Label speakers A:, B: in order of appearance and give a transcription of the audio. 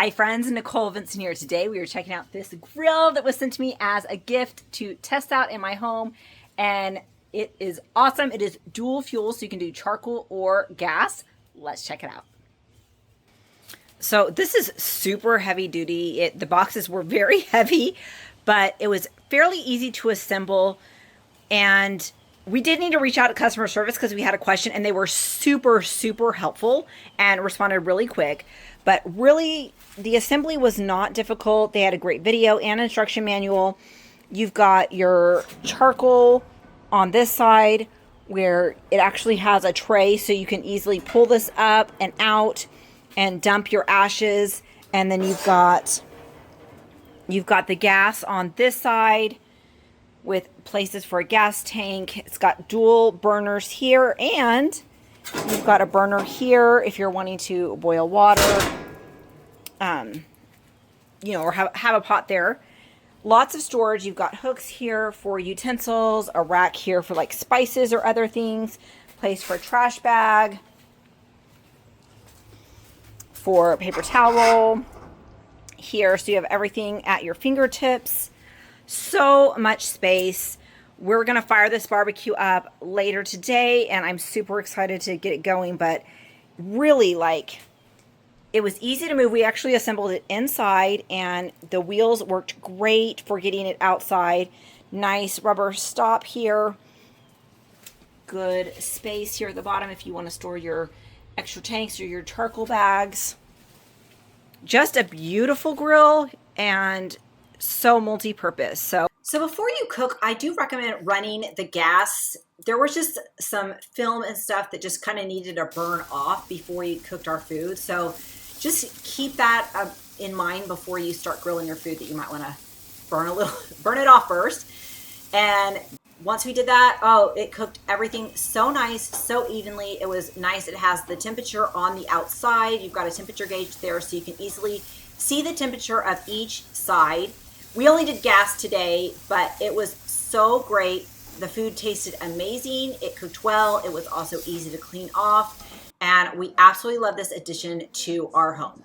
A: Hi friends, Nicole Vincent here. Today we are checking out this grill that was sent to me as a gift to test out in my home, and it is awesome. It is dual fuel, so you can do charcoal or gas. Let's check it out. So this is super heavy duty. The boxes were very heavy, but it was fairly easy to assemble, and we did need to reach out to customer service because we had a question, and they were super helpful and responded really quick. But really, the assembly was not difficult. They had a great video and instruction manual. You've got your charcoal on this side where it actually has a tray, so you can easily pull this up and out and dump your ashes. And then you've got the gas on this side with places for a gas tank. It's got dual burners here, and you've got a burner here if you're wanting to boil water, or have a pot there. Lots of storage. You've got hooks here for utensils, a rack here for like spices or other things, place for a trash bag, for a paper towel roll here, so you have everything at your fingertips. So much space. We're gonna fire this barbecue up later today, and I'm super excited to get it going. But really, it was easy to move. We actually assembled it inside, and the wheels worked great for getting it outside. Nice rubber stop here. Good space here at the bottom if you want to store your extra tanks or your charcoal bags. Just a beautiful grill and so multi-purpose. So before you cook, I do recommend running the gas. There was just some film and stuff that just kind of needed to burn off before you cooked our food. So just keep that in mind before you start grilling your food, that you might want to burn it off first. And once we did that, it cooked everything so nice, so evenly. It was nice. It has the temperature on the outside. You've got a temperature gauge there, so you can easily see the temperature of each side. We only did gas today, but it was so great. The food tasted amazing. It cooked well. It was also easy to clean off. And we absolutely love this addition to our home.